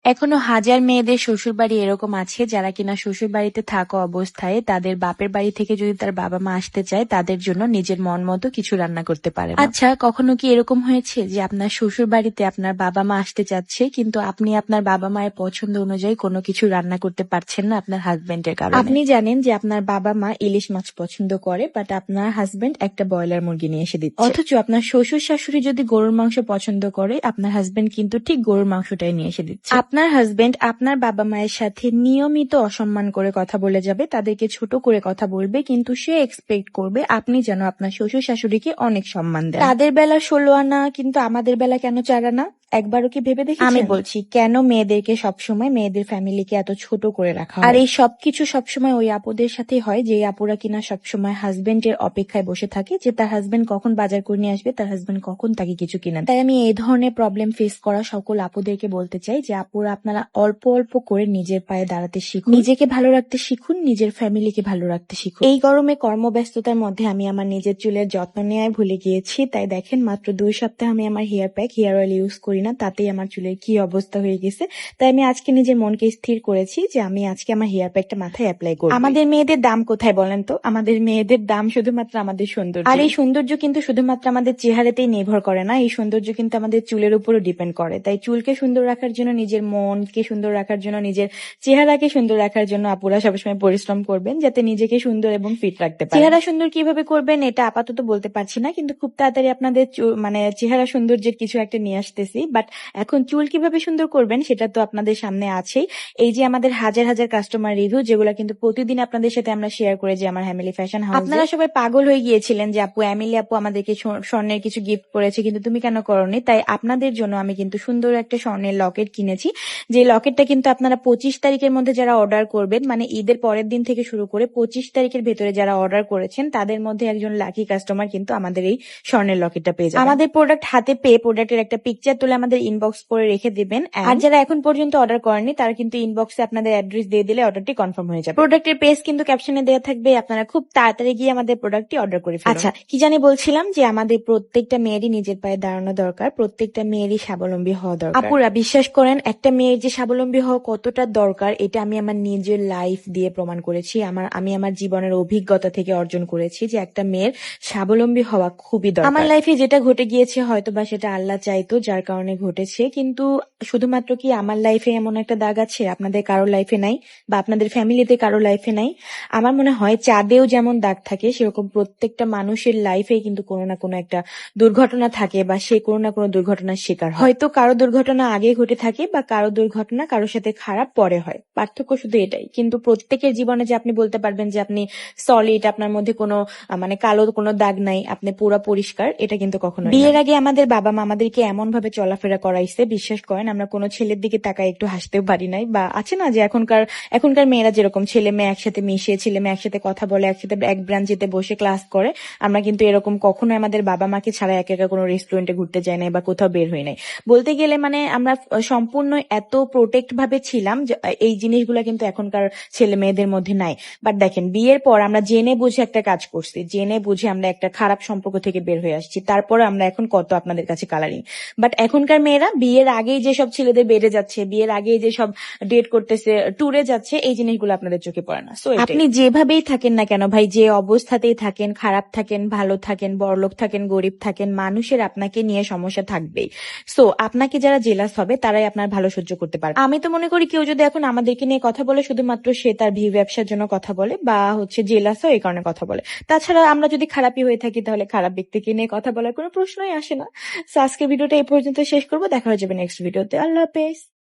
এখনো হাজার মেয়েদের শ্বশুরবাড়ি এরকম আছে যারা কিনা শ্বশুরবাড়িতে থাকা অবস্থায় তাদের বাপের বাড়ি থেকে যদি তার বাবা মা আসতে চায় তাদের জন্য নিজের মন মতো কিছু রান্না করতে পারে না। আচ্ছা, কখনো কি এরকম হয়েছে যে আপনার শ্বশুর বাড়িতে আপনার বাবা মা আসতে চাচ্ছে কিন্তু আপনি আপনার বাবা মায়ের পছন্দ অনুযায়ী কোনো কিছু রান্না করতে পারছেন না আপনার হাজবেন্ডের কারণে? আপনি জানেন যে আপনার বাবা মা ইলিশ মাছ পছন্দ করে, বাট আপনার হাজবেন্ড একটা ব্রয়লার মুরগি নিয়ে এসে দিচ্ছে। অথচ আপনার শ্বশুর শাশুড়ি যদি গরুর মাংস পছন্দ করে, আপনার হাজবেন্ড কিন্তু ঠিক গরুর মাংসটাই নিয়ে এসে দিচ্ছে। আপনার হাজবেন্ড আপনার বাবা মায়ের সাথে নিয়মিত অসম্মান করে কথা বলে যাবে, তাদেরকে ছোট করে কথা বলবে, কিন্তু সে এক্সপেক্ট করবে আপনি যেন আপনার শ্বশুর শাশুড়িকে অনেক সম্মান দেন। তাদের বেলা 16 আনা, কিন্তু আমাদের বেলা কেন 4 আনা? একবারও কি ভেবে দেখেছেন? আমি বলছি, কেন মেয়েদেরকে সবসময় মেয়েদের ফ্যামিলিকে এত ছোট করে রাখা হয়? আর এই সবকিছু সবসময় ওই আপুদের সাথে হয় যে আপুরা কিনা সবসময় হাজবেন্ডের অপেক্ষায় বসে থাকে যে তার হাজবেন্ড কখন বাজার করে নিয়ে আসবে, তার হাজবেন্ড কখন তাকে কিছু কিনে দেয়। তাই আমি এই ধরনের প্রবলেম ফেস করা সকল আপুদেরকে বলতে চাই যে আপুরা আপনারা অল্প অল্প করে নিজের পায়ে দাঁড়াতে শিখুন, নিজেকে ভালো রাখতে শিখুন, নিজের ফ্যামিলিকে ভালো রাখতে শিখুন। এই গরমে কর্মব্যস্ততার মধ্যে আমি আমার নিজের চুলের যত্ন নেওয়াই ভুলে গিয়েছি। তাই দেখেন, মাত্র 2 সপ্তাহ আমি আমার hair pack, hair oil use করি না, তাতেই আমার চুলের কি অবস্থা হয়ে গেছে। তাই আমি আজকে নিজের মনকে স্থির করেছি যে আমি আজকে আমার হেয়ার প্যাকটা মাথায় অ্যাপ্লাই করব। আমাদের মেয়েদের দাম কোথায় বলেন তো? আমাদের মেয়েদের দাম শুধুমাত্র আমাদের সৌন্দর্য। আর এই সৌন্দর্য কিন্তু শুধুমাত্র আমাদের চেহারাতেই নির্ভর করে না, এই সৌন্দর্য কিন্তু আমাদের চুলের উপরও ডিপেন্ড করে। তাই চুলকে সুন্দর রাখার জন্য, নিজের মনকে সুন্দর রাখার জন্য, নিজের চেহারাকে সুন্দর রাখার জন্য আপুরা সবসময় পরিশ্রম করবেন যাতে নিজেকে সুন্দর এবং ফিট রাখতে পারেন। চেহারা সুন্দর কিভাবে করবেন এটা আপাতত বলতে পারছি না, কিন্তু খুব তাড়াতাড়ি আপনাদের মানে চেহারা সৌন্দর্যের কিছু একটা নিয়ে আসতেছি। বাট এখন চুল কিভাবে সুন্দর করবেন সেটা তো আপনাদের সামনে আছেই। এই যে আমাদের হাজার হাজার কাস্টমার রিভিউ, যেগুলো কিন্তু প্রতিদিন আপনাদের সাথে আমরা শেয়ার করে যে আমার হ্যামিলি ফ্যাশন হাউস। আপনারা সবাই পাগল হয়ে গিয়েছিলেন যে আপু এমিলি আপু আমাদেরকে স্বর্ণের কিছু গিফট করেছে কিন্তু তুমি কেন করোনি। তাই আপনাদের জন্য আমি কিন্তু সুন্দর একটা স্বর্ণের লকেট কিনেছি, যে লকেটটা কিন্তু আপনারা 25 তারিখের মধ্যে যারা অর্ডার করবেন, মানে ঈদের পরের দিন থেকে শুরু করে 25 তারিখের ভেতরে যারা অর্ডার করেছেন তাদের মধ্যে একজন লাকি কাস্টমার কিন্তু আমাদের এই স্বর্ণের লকেটটা পেয়ে যাবেন। আমাদের প্রোডাক্ট হাতে পেয়ে প্রোডাক্টের একটা পিকচার তুলে আমাদের ইনবক্স করে রেখে দিবেন। আর যারা এখন পর্যন্ত অর্ডার করেননি তারা কিন্তু ইনবক্সে আপনাদের অ্যাড্রেস দিয়ে দিলে অর্ডারটি কনফার্ম হয়ে যাবে। প্রোডাক্টের পেজ কিন্তু ক্যাপশনে দেওয়া থাকবে, আপনারা খুব তাড়াতাড়ি গিয়ে আমাদের প্রোডাক্টটি অর্ডার করে ফেলুন। আচ্ছা, কি জানি বলছিলাম যে আমাদের প্রত্যেকটা মেয়েরই নিজের পায়ে দাঁড়ানো দরকার, প্রত্যেকটা মেয়েরই স্বাবলম্বী হওয়া দরকার। আপুরা বিশ্বাস করেন, একটা মেয়ের যে স্বাবলম্বী হওয়া কতটা দরকার এটা আমি আমার নিজের লাইফ দিয়ে প্রমাণ করেছি। আমি আমার জীবনের অভিজ্ঞতা থেকে অর্জন করেছি যে একটা মেয়ের স্বাবলম্বী হওয়া খুবই দরকার। আমার লাইফে যেটা ঘটে গিয়েছে হয়তো বা সেটা আল্লাহ চাইতো যার কারণে ঘটেছে, কিন্তু শুধুমাত্র কি আমার লাইফে এমন একটা দাগ আছে আপনাদের কারো লাইফে নাই, বা আপনাদের ফ্যামিলিতে কারো লাইফে নাই? আমার মনে হয় চাঁদেও যেমন দাগ থাকে সেরকম প্রত্যেকটা মানুষের লাইফে কিন্তু কোনো না কোনো একটা দুর্ঘটনা থাকে, বা সে কোনো না কোনো দুর্ঘটনার শিকার হয়। হয়তো কারো দুর্ঘটনা আগে ঘটে থাকে বা কারো দুর্ঘটনা কারোর সাথে খারাপ পরে হয়, পার্থক্য শুধু এটাই। কিন্তু প্রত্যেকের জীবনে যে আপনি বলতে পারবেন যে আপনি সলিড, আপনার মধ্যে কোনো মানে কালো কোনো দাগ নাই, আপনি পুরো পরিষ্কার, এটা কিন্তু কখনো। বিয়ের আগে আমাদের বাবা মা আমাদেরকে এমন ভাবে চলাফেরা করাইছে, বিশ্বাস করেন আমরা কোনো ছেলের দিকে তাকায় একটু হাসতেও পারি নাই। বা আছে না যে এখনকার মেয়েরা যেরকম ছেলে মেয়ে একসাথে মিশে, ছেলে মেয়ে একসাথে কথা বলে, একসাথে এক ব্রাঞ্চিতে বসে ক্লাস করে, আমরা কিন্তু এরকম কখনো আমাদের বাবা মাকে ছাড়া একা একা কোনো রেস্টুরেন্টে ঘুরতে যাই নাই বা কোথাও বের হই নাই। বলতে গেলে মানে আমরা সম্পূর্ণ এত প্রোটেক্ট ভাবে ছিলাম যে এই জিনিসগুলো কিন্তু এখনকার ছেলে মেয়েদের মধ্যে নাই। বাট দেখেন, বিয়ের পর আমরা জেনে বুঝে একটা কাজ করছি, জেনে বুঝে আমরা একটা খারাপ সম্পর্ক থেকে বের হয়ে আসছি, তারপরে আমরা এখন কত আপনাদের কাছে কালারিং। বাট এখনকার মেয়েরা বিয়ের আগেই যেসব ছেলেদের বেড়ে যাচ্ছে, বিয়ের আগেই যেসব ডেট করতেছে, ট্যুরে যাচ্ছে, এই জিনিসগুলো আপনাদের চোখে পড়ে না। সো আপনি যেভাবেই থাকেন না কেন ভাই, যে অবস্থাতেই থাকেন, খারাপ থাকেন, ভালো থাকেন, বড়লোক থাকেন, গরিব থাকেন, মানুষের আপনাকে নিয়ে সমস্যা থাকবেই। সো আপনাকে যারা জেলাস হবে তারাই আপনার ভালো সহ্য করতে পারবে। আমি তো মনে করি কেউ যদি এখন আমাদেরকে নিয়ে কথা বলে শুধুমাত্র সে তার ব্যবসার জন্য কথা বলে, বা জেলাস হয় এই কারণে কথা বলে। তাছাড়া আমরা যদি খারাপই হয়ে থাকি তাহলে খারাপ ব্যক্তিকে নিয়ে কথা বলার কোনো প্রশ্নই আসে না। সো আজকের ভিডিওটা এই পর্যন্ত শেষ করবো, দেখা হয়ে যাবে নেক্সট ভিডিওতে। আল্লাহ হাফেজ।